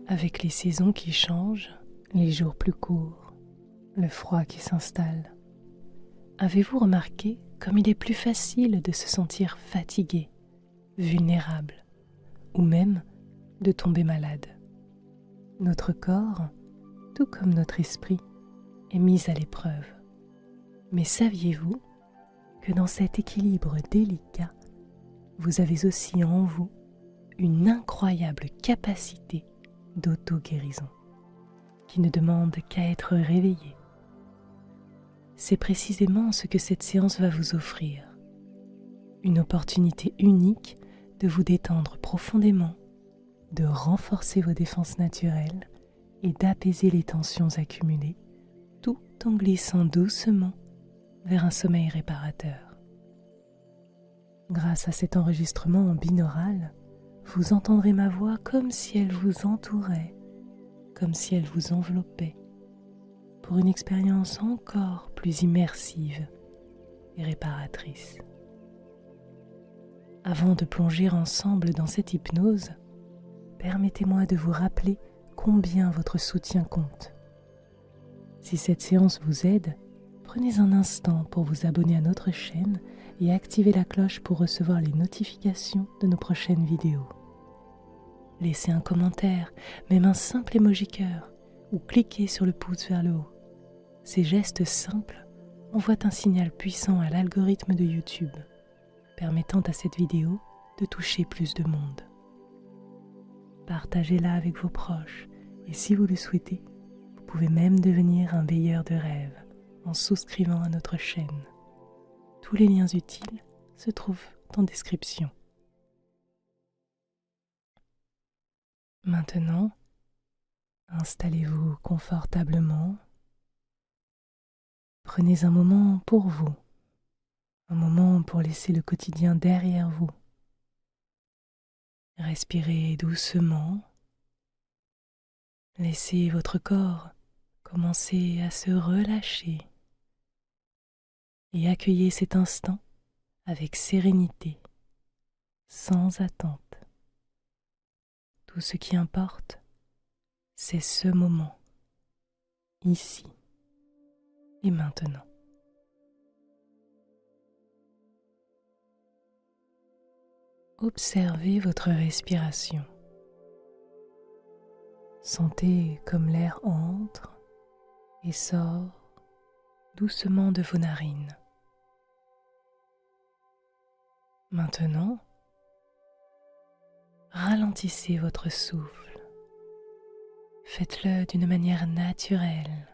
Avec les saisons qui changent, les jours plus courts, le froid qui s'installe, avez-vous remarqué comme il est plus facile de se sentir fatigué, vulnérable, ou même de tomber malade? Notre corps, tout comme notre esprit, est mis à l'épreuve. Mais saviez-vous que dans cet équilibre délicat, vous avez aussi en vous une incroyable capacité d'auto-guérison qui ne demande qu'à être réveillée? C'est précisément ce que cette séance va vous offrir. Une opportunité unique de vous détendre profondément, de renforcer vos défenses naturelles et d'apaiser les tensions accumulées, tout en glissant doucement vers un sommeil réparateur. Grâce à cet enregistrement en binaural, vous entendrez ma voix comme si elle vous entourait, comme si elle vous enveloppait, pour une expérience encore plus immersive et réparatrice. Avant de plonger ensemble dans cette hypnose, permettez-moi de vous rappeler combien votre soutien compte. Si cette séance vous aide, prenez un instant pour vous abonner à notre chaîne et activer la cloche pour recevoir les notifications de nos prochaines vidéos. Laissez un commentaire, même un simple emoji cœur, ou cliquez sur le pouce vers le haut. Ces gestes simples envoient un signal puissant à l'algorithme de YouTube, permettant à cette vidéo de toucher plus de monde. Partagez-la avec vos proches et si vous le souhaitez, vous pouvez même devenir un veilleur de rêves en souscrivant à notre chaîne. Tous les liens utiles se trouvent en description. Maintenant, installez-vous confortablement. Prenez un moment pour vous, un moment pour laisser le quotidien derrière vous. Respirez doucement. Laissez votre corps commencer à se relâcher et accueillez cet instant avec sérénité, sans attente. Tout ce qui importe, c'est ce moment, ici et maintenant. Observez votre respiration. Sentez comme l'air entre et sort doucement de vos narines. Maintenant, ralentissez votre souffle. Faites-le d'une manière naturelle.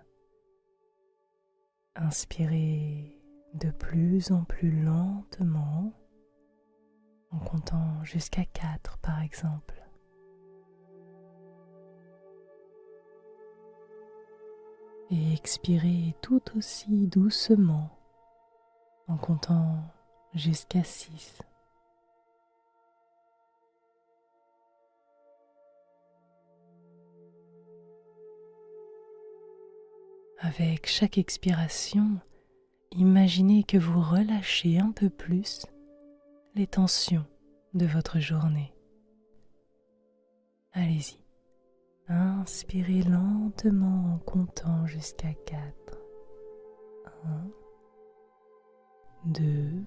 Inspirez de plus en plus lentement, en comptant jusqu'à 4 par exemple. Et expirez tout aussi doucement, en comptant jusqu'à 6. Avec chaque expiration, imaginez que vous relâchez un peu plus les tensions de votre journée. Allez-y, inspirez lentement en comptant jusqu'à 4. 1, 2,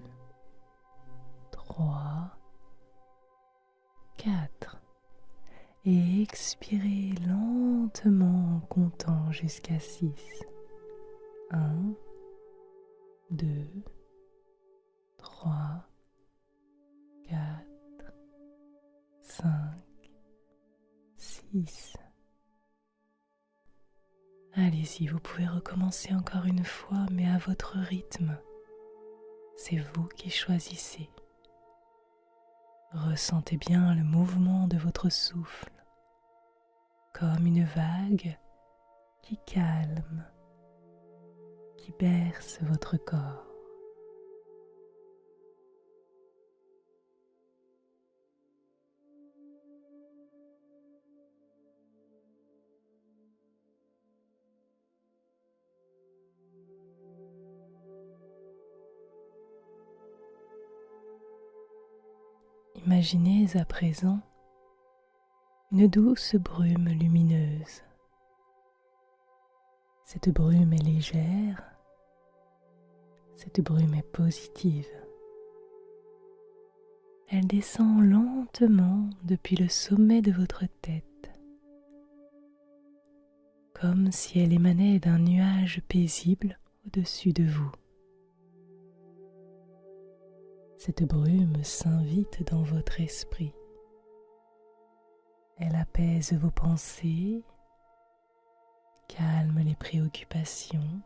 3, 4. Et expirez lentement en comptant jusqu'à 6. 1, 2, 3, 4, 5, 6. Allez-y, vous pouvez recommencer encore une fois, mais à votre rythme. C'est vous qui choisissez. Ressentez bien le mouvement de votre souffle, comme une vague qui calme, qui berce votre corps. Imaginez à présent une douce brume lumineuse. Cette brume est légère, cette brume est positive. Elle descend lentement depuis le sommet de votre tête, comme si elle émanait d'un nuage paisible au-dessus de vous. Cette brume s'invite dans votre esprit. Elle apaise vos pensées, calme les préoccupations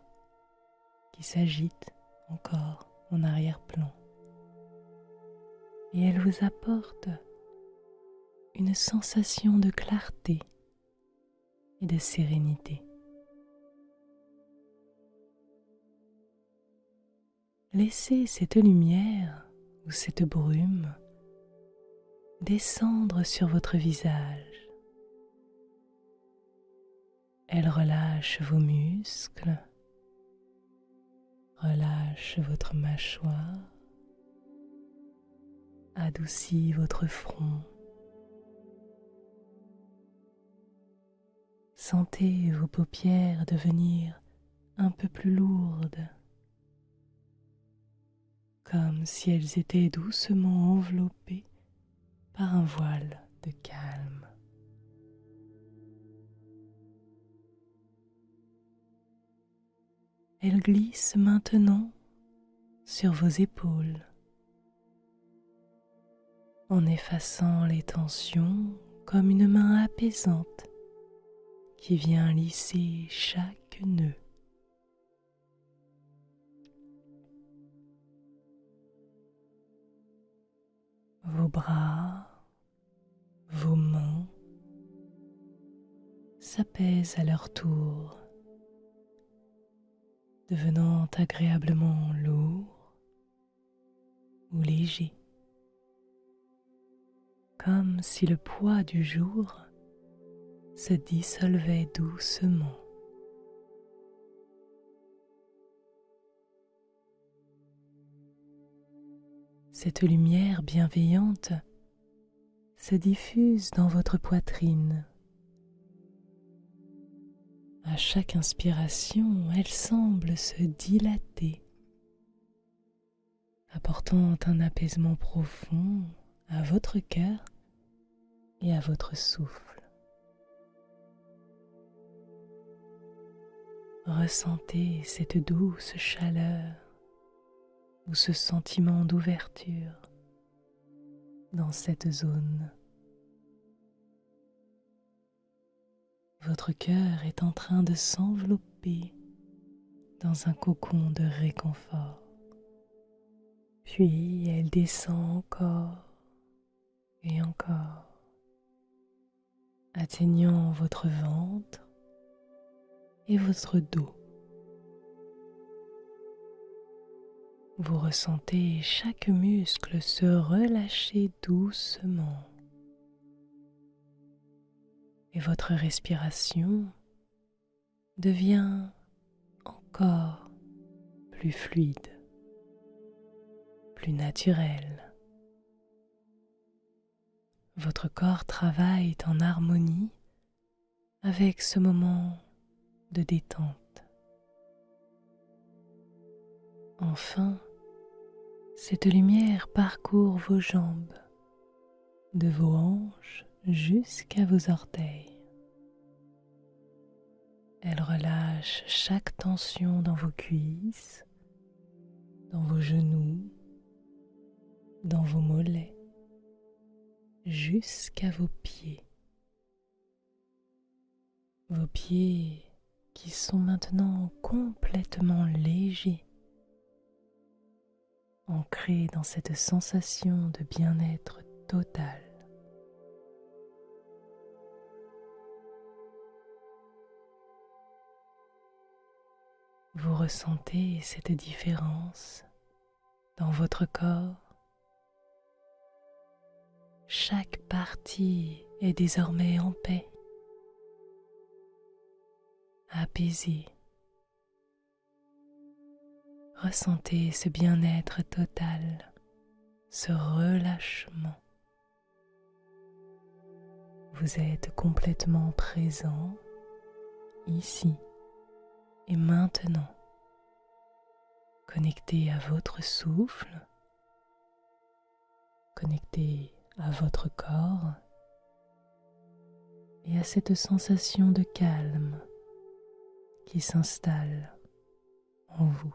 qui s'agitent encore en arrière-plan. Et elle vous apporte une sensation de clarté et de sérénité. Laissez cette lumière ou cette brume descendre sur votre visage. Elle relâche vos muscles, relâche votre mâchoire, adoucit votre front. Sentez vos paupières devenir un peu plus lourdes, comme si elles étaient doucement enveloppées par un voile de calme. Elles glissent maintenant sur vos épaules, en effaçant les tensions comme une main apaisante qui vient lisser chaque nœud. Vos bras, vos mains s'apaisent à leur tour, devenant agréablement lourds ou légers, comme si le poids du jour se dissolvait doucement. Cette lumière bienveillante se diffuse dans votre poitrine. À chaque inspiration, elle semble se dilater, apportant un apaisement profond à votre cœur et à votre souffle. Ressentez cette douce chaleur ou ce sentiment d'ouverture dans cette zone. Votre cœur est en train de s'envelopper dans un cocon de réconfort. Puis elle descend encore et encore, atteignant votre ventre et votre dos. Vous ressentez chaque muscle se relâcher doucement et votre respiration devient encore plus fluide, plus naturelle. Votre corps travaille en harmonie avec ce moment de détente. Enfin, cette lumière parcourt vos jambes, de vos hanches jusqu'à vos orteils. Elle relâche chaque tension dans vos cuisses, dans vos genoux, dans vos mollets, jusqu'à vos pieds. Vos pieds qui sont maintenant complètement légers, ancrés dans cette sensation de bien-être total. Vous ressentez cette différence dans votre corps. Chaque partie est désormais en paix, apaisée. Ressentez ce bien-être total, ce relâchement. Vous êtes complètement présent ici et maintenant, connecté à votre souffle, connecté à votre corps et à cette sensation de calme qui s'installe en vous.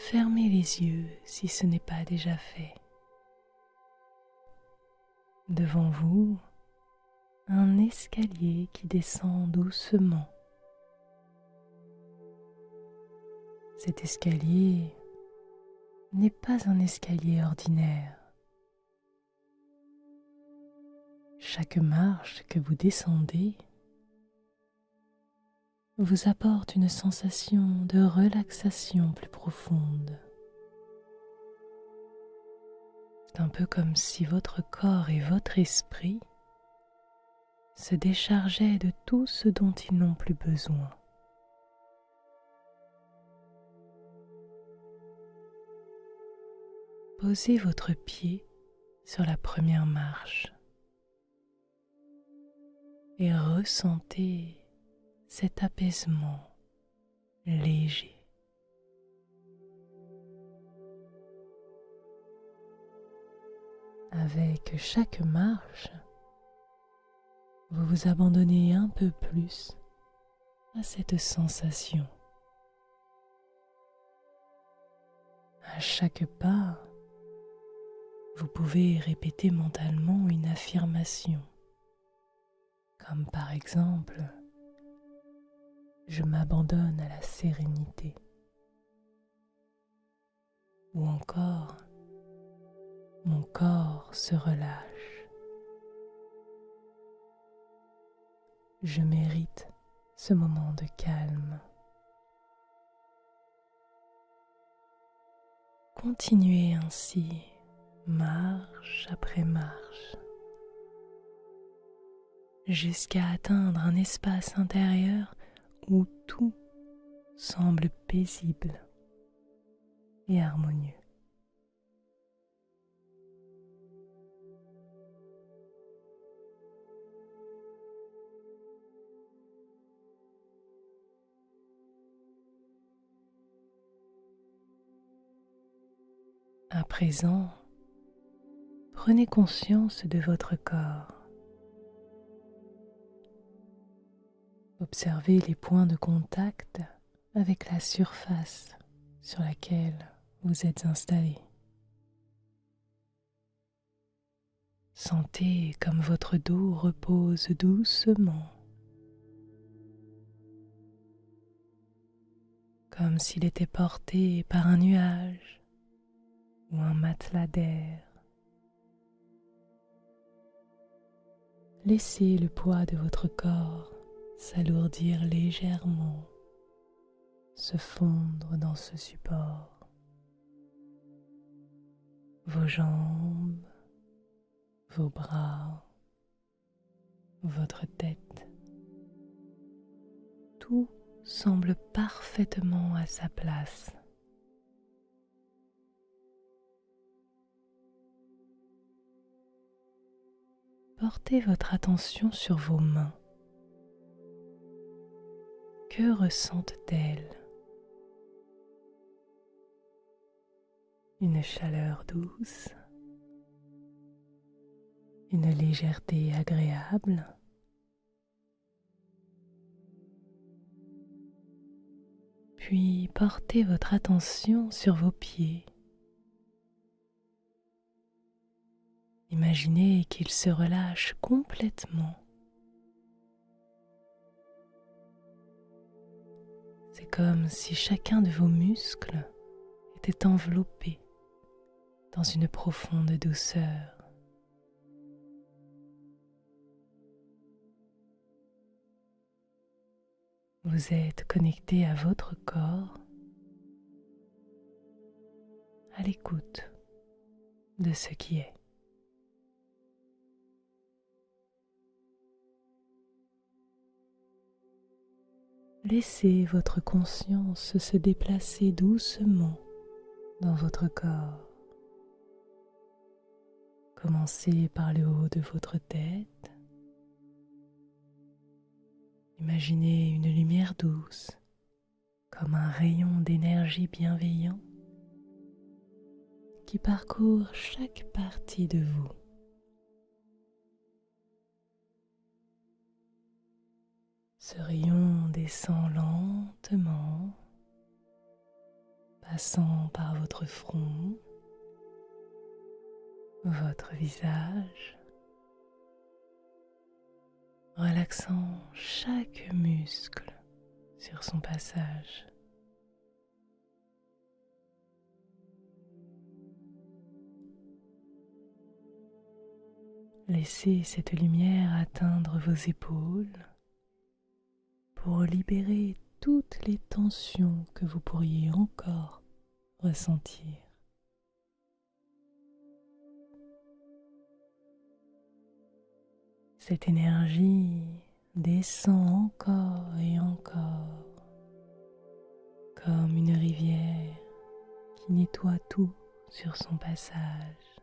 Fermez les yeux si ce n'est pas déjà fait. Devant vous, un escalier qui descend doucement. Cet escalier n'est pas un escalier ordinaire. Chaque marche que vous descendez vous apporte une sensation de relaxation plus profonde. C'est un peu comme si votre corps et votre esprit se déchargeaient de tout ce dont ils n'ont plus besoin. Posez votre pied sur la première marche et ressentez cet apaisement léger. Avec chaque marche, vous vous abandonnez un peu plus à cette sensation. À chaque pas, vous pouvez répéter mentalement une affirmation, comme par exemple « Je m'abandonne à la sérénité » ou encore « Mon corps se relâche ». Je mérite ce moment de calme. Continuez ainsi, marche après marche, jusqu'à atteindre un espace intérieur où tout semble paisible et harmonieux. À présent, prenez conscience de votre corps. Observez les points de contact avec la surface sur laquelle vous êtes installé. Sentez comme votre dos repose doucement, comme s'il était porté par un nuage ou un matelas d'air. Laissez le poids de votre corps s'alourdir légèrement, se fondre dans ce support. Vos jambes, vos bras, votre tête, tout semble parfaitement à sa place. Portez votre attention sur vos mains. Que ressentent-elles? Une chaleur douce, une légèreté agréable. Puis portez votre attention sur vos pieds. Imaginez qu'ils se relâchent complètement. C'est comme si chacun de vos muscles était enveloppé dans une profonde douceur. Vous êtes connecté à votre corps, à l'écoute de ce qui est. Laissez votre conscience se déplacer doucement dans votre corps. Commencez par le haut de votre tête. Imaginez une lumière douce, comme un rayon d'énergie bienveillant qui parcourt chaque partie de vous. Ce rayon descend lentement, passant par votre front, votre visage, relaxant chaque muscle sur son passage. Laissez cette lumière atteindre vos épaules pour libérer toutes les tensions que vous pourriez encore ressentir. Cette énergie descend encore et encore, comme une rivière qui nettoie tout sur son passage.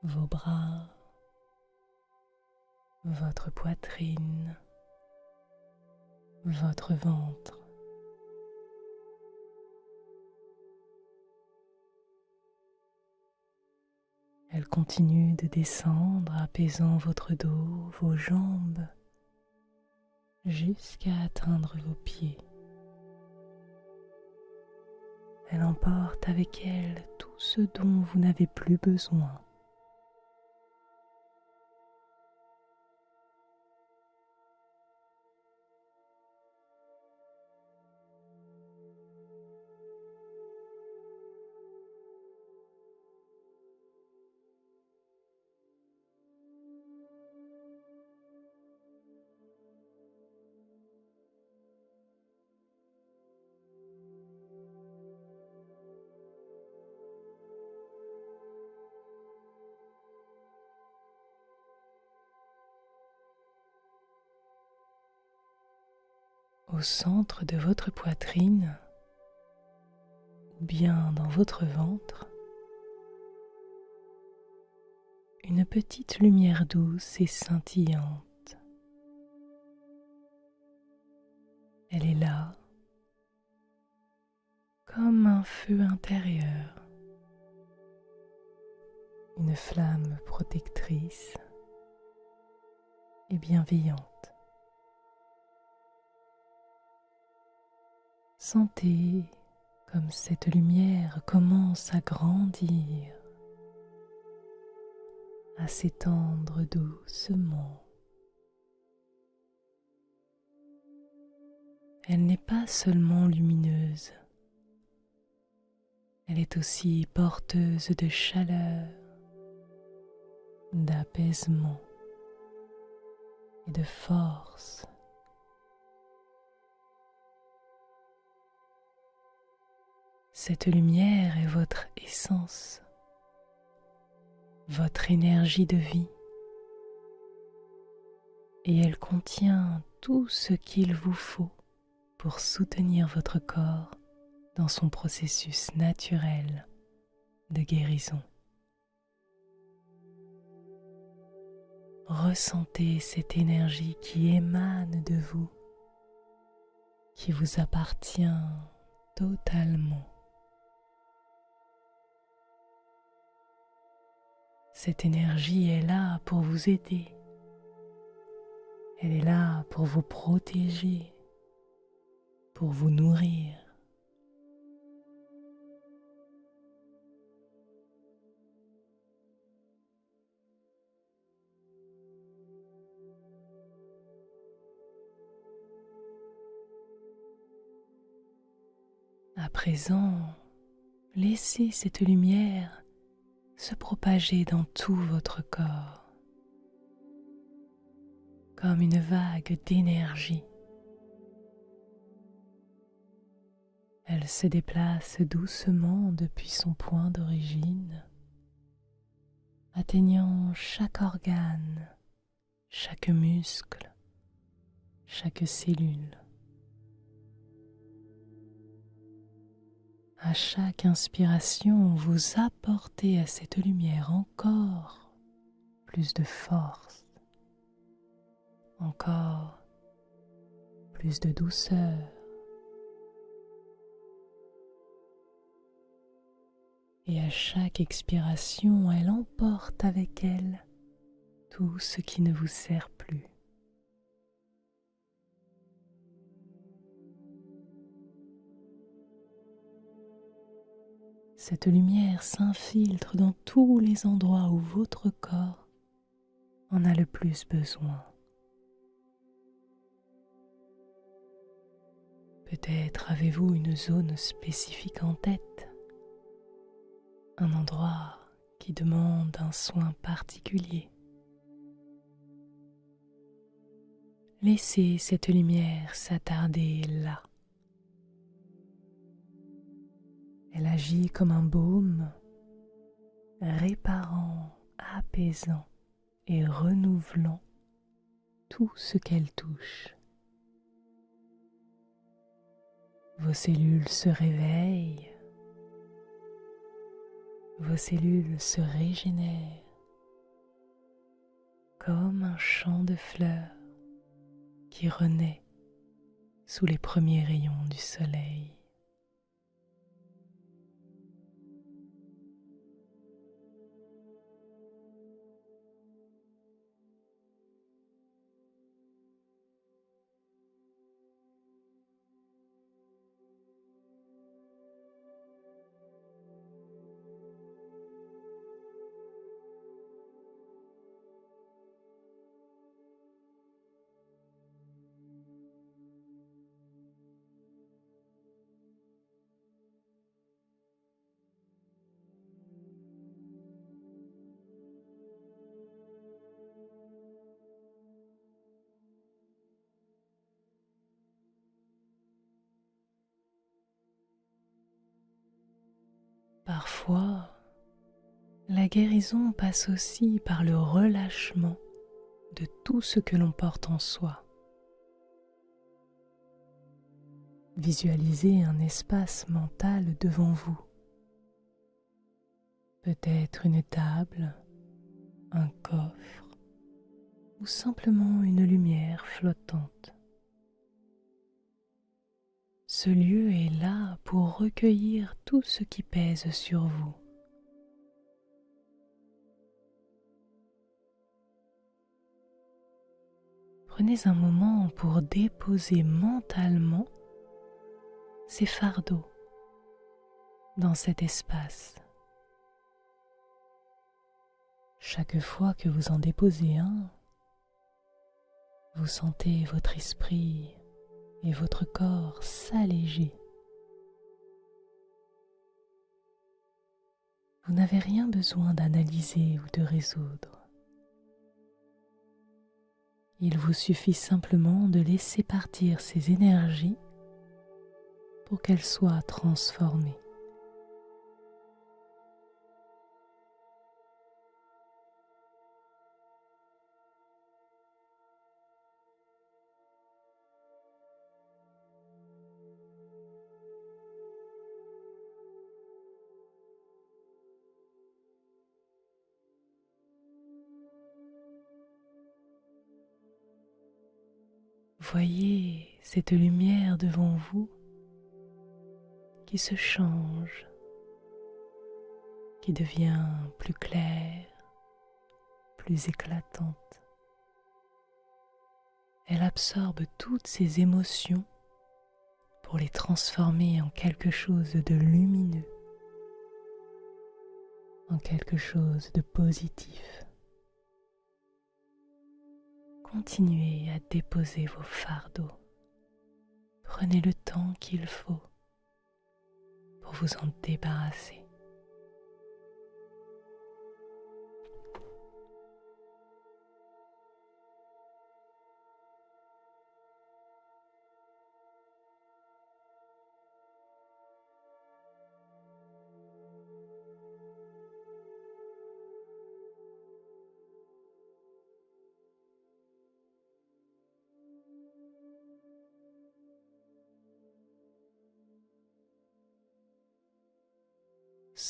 Vos bras, votre poitrine, votre ventre. Elle continue de descendre, apaisant votre dos, vos jambes, jusqu'à atteindre vos pieds. Elle emporte avec elle tout ce dont vous n'avez plus besoin. Au centre de votre poitrine, ou bien dans votre ventre, une petite lumière douce et scintillante. Elle est là, comme un feu intérieur, une flamme protectrice et bienveillante. Sentez comme cette lumière commence à grandir, à s'étendre doucement. Elle n'est pas seulement lumineuse, elle est aussi porteuse de chaleur, d'apaisement et de force. Cette lumière est votre essence, votre énergie de vie, et elle contient tout ce qu'il vous faut pour soutenir votre corps dans son processus naturel de guérison. Ressentez cette énergie qui émane de vous, qui vous appartient totalement. Cette énergie est là pour vous aider. Elle est là pour vous protéger, pour vous nourrir. À présent, laissez cette lumière se propager dans tout votre corps, comme une vague d'énergie. Elle se déplace doucement depuis son point d'origine, atteignant chaque organe, chaque muscle, chaque cellule. À chaque inspiration, vous apportez à cette lumière encore plus de force, encore plus de douceur. Et à chaque expiration, elle emporte avec elle tout ce qui ne vous sert plus. Cette lumière s'infiltre dans tous les endroits où votre corps en a le plus besoin. Peut-être avez-vous une zone spécifique en tête, un endroit qui demande un soin particulier. Laissez cette lumière s'attarder là. Elle agit comme un baume, réparant, apaisant et renouvelant tout ce qu'elle touche. Vos cellules se réveillent, vos cellules se régénèrent comme un champ de fleurs qui renaît sous les premiers rayons du soleil. Parfois, la guérison passe aussi par le relâchement de tout ce que l'on porte en soi. Visualisez un espace mental devant vous. Peut-être une table, un coffre ou simplement une lumière flottante. Ce lieu est là pour recueillir tout ce qui pèse sur vous. Prenez un moment pour déposer mentalement ces fardeaux dans cet espace. Chaque fois que vous en déposez un, vous sentez votre esprit et votre corps s'alléger. Vous n'avez rien besoin d'analyser ou de résoudre. Il vous suffit simplement de laisser partir ces énergies pour qu'elles soient transformées. Voyez cette lumière devant vous qui se change, qui devient plus claire, plus éclatante. Elle absorbe toutes ces émotions pour les transformer en quelque chose de lumineux, en quelque chose de positif. Continuez à déposer vos fardeaux. Prenez le temps qu'il faut pour vous en débarrasser.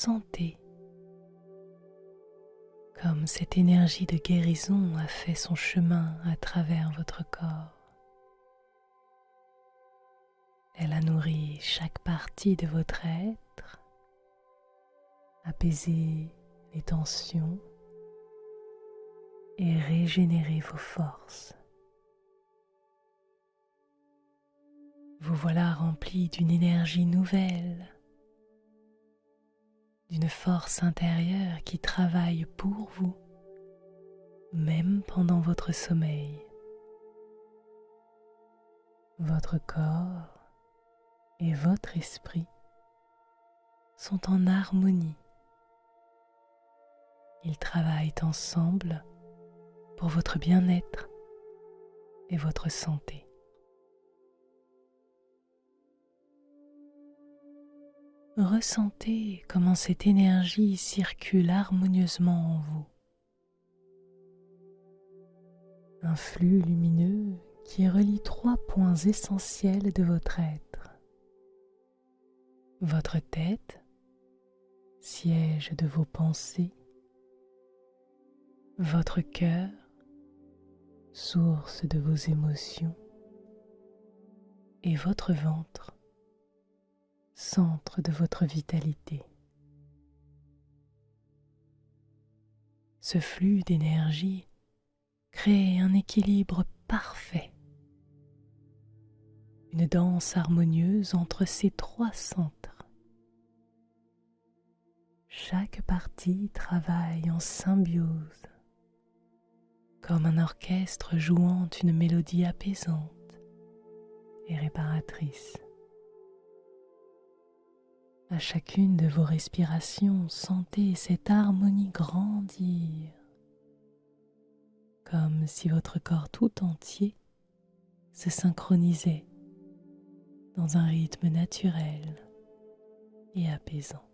Sentez comme cette énergie de guérison a fait son chemin à travers votre corps. Elle a nourri chaque partie de votre être, apaisé les tensions et régénéré vos forces. Vous voilà rempli d'une énergie nouvelle, d'une force intérieure qui travaille pour vous, même pendant votre sommeil. Votre corps et votre esprit sont en harmonie. Ils travaillent ensemble pour votre bien-être et votre santé. Ressentez comment cette énergie circule harmonieusement en vous. Un flux lumineux qui relie 3 points essentiels de votre être. Votre tête, siège de vos pensées. Votre cœur, source de vos émotions. Et votre ventre, centre de votre vitalité. Ce flux d'énergie crée un équilibre parfait, une danse harmonieuse entre ces 3 centres. Chaque partie travaille en symbiose, comme un orchestre jouant une mélodie apaisante et réparatrice. À chacune de vos respirations, sentez cette harmonie grandir, comme si votre corps tout entier se synchronisait dans un rythme naturel et apaisant.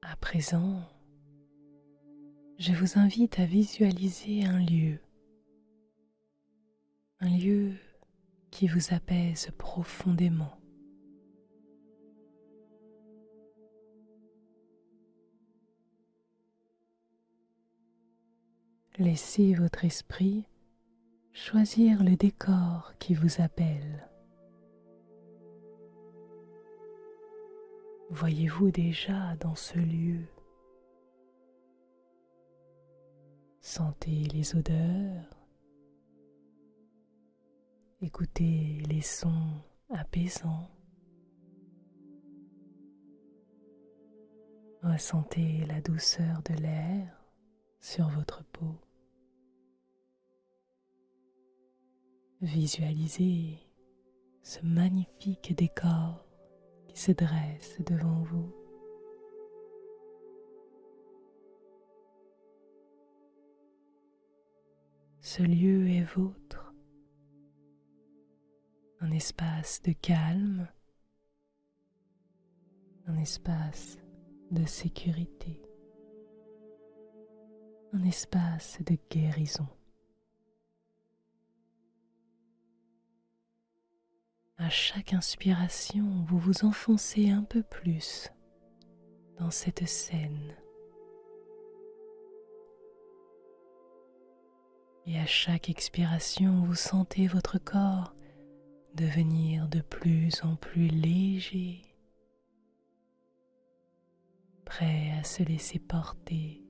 À présent, je vous invite à visualiser un lieu qui vous apaise profondément. Laissez votre esprit choisir le décor qui vous appelle. Voyez-vous déjà dans ce lieu? Sentez les odeurs, écoutez les sons apaisants, ressentez la douceur de l'air sur votre peau. Visualisez ce magnifique décor qui se dresse devant vous. Ce lieu est vôtre, un espace de calme, un espace de sécurité, un espace de guérison. À chaque inspiration, vous vous enfoncez un peu plus dans cette scène. Et à chaque expiration, vous sentez votre corps devenir de plus en plus léger, prêt à se laisser porter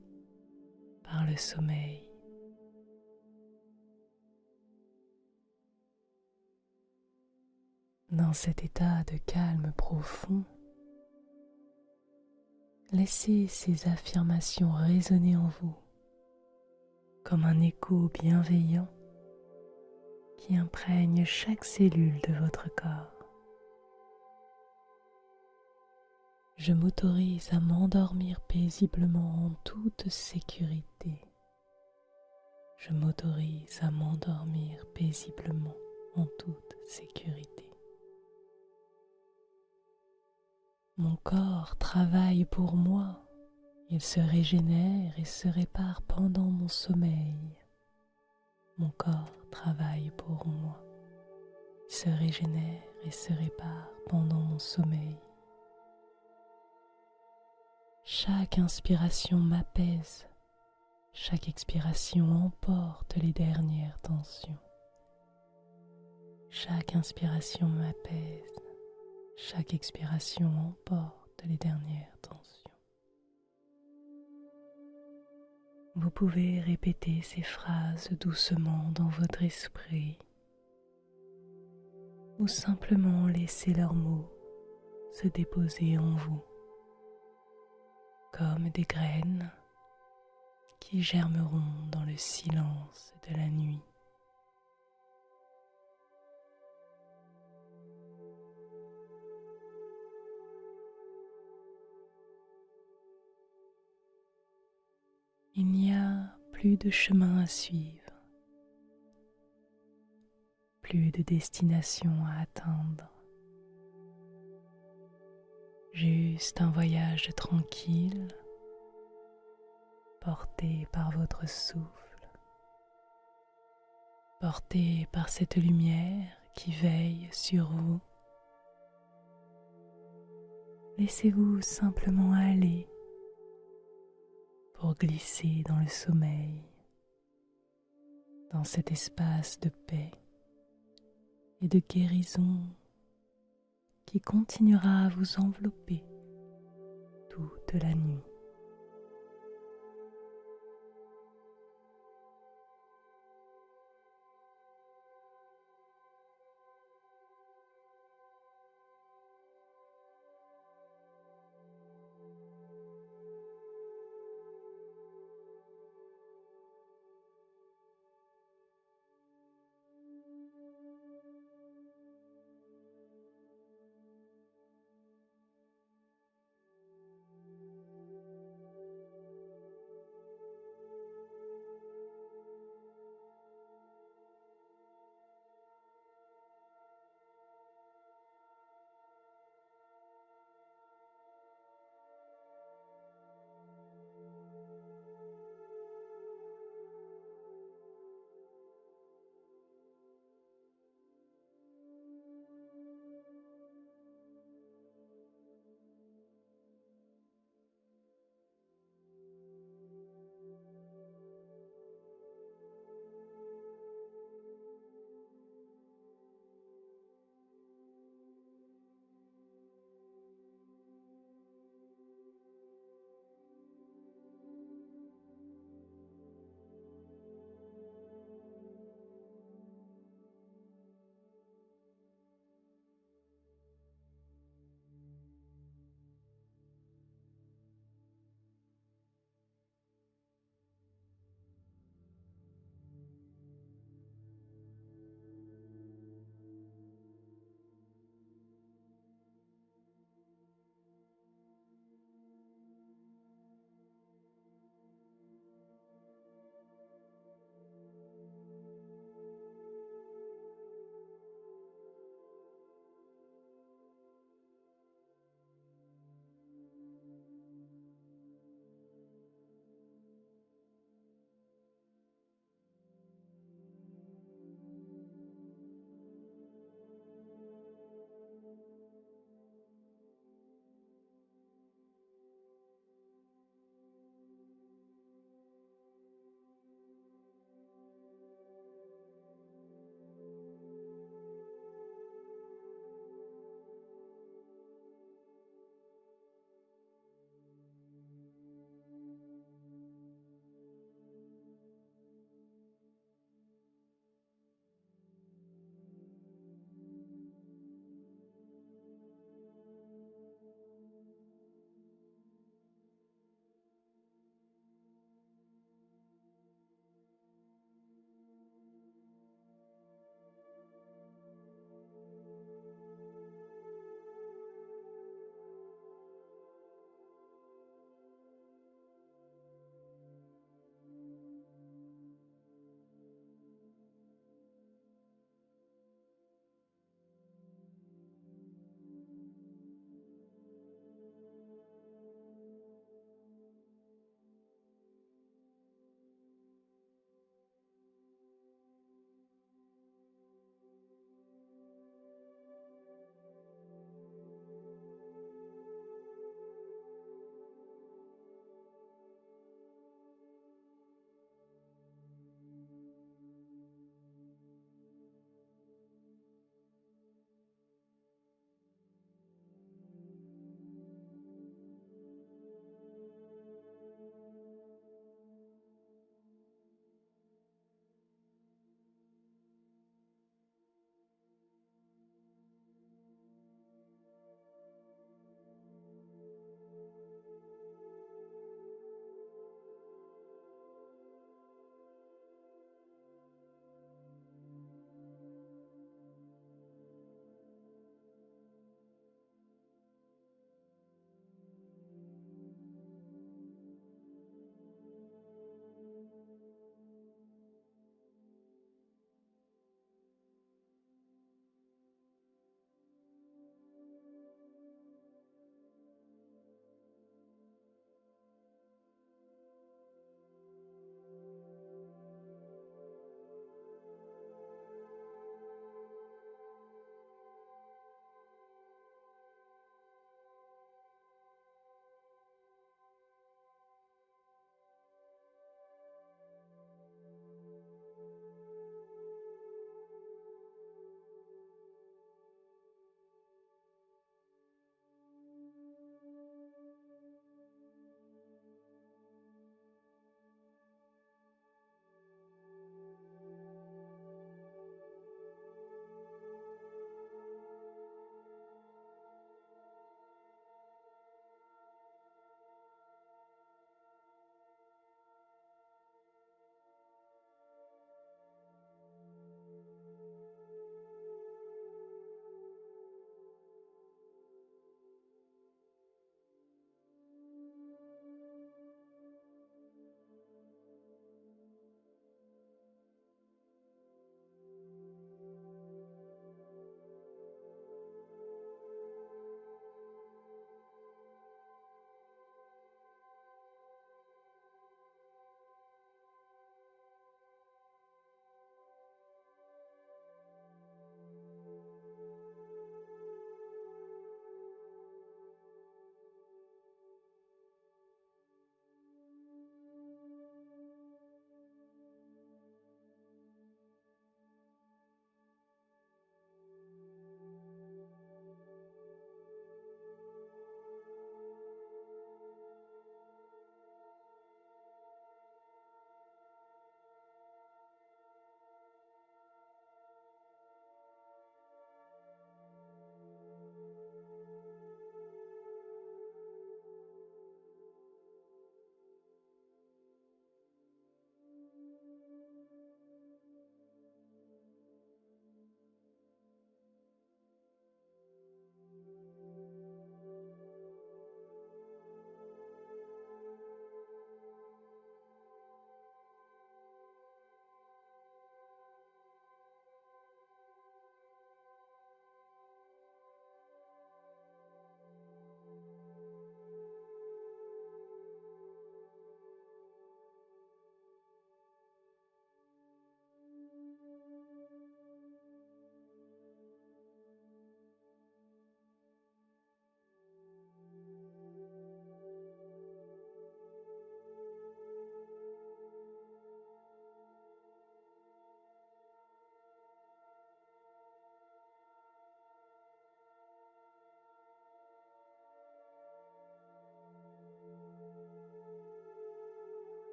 par le sommeil. Dans cet état de calme profond, laissez ces affirmations résonner en vous comme un écho bienveillant qui imprègne chaque cellule de votre corps. Je m'autorise à m'endormir paisiblement en toute sécurité. Je m'autorise à m'endormir paisiblement en toute sécurité. Mon corps travaille pour moi. Il se régénère et se répare pendant mon sommeil. Mon corps travaille pour moi. Il se régénère et se répare pendant mon sommeil. Chaque inspiration m'apaise. Chaque expiration emporte les dernières tensions. Chaque inspiration m'apaise. Chaque expiration emporte les dernières tensions. Vous pouvez répéter ces phrases doucement dans votre esprit ou simplement laisser leurs mots se déposer en vous comme des graines qui germeront dans le silence de la nuit. Il n'y a plus de chemin à suivre, plus de destination à atteindre, juste un voyage tranquille, porté par votre souffle, porté par cette lumière qui veille sur vous. Laissez-vous simplement aller pour glisser dans le sommeil, dans cet espace de paix et de guérison qui continuera à vous envelopper toute la nuit.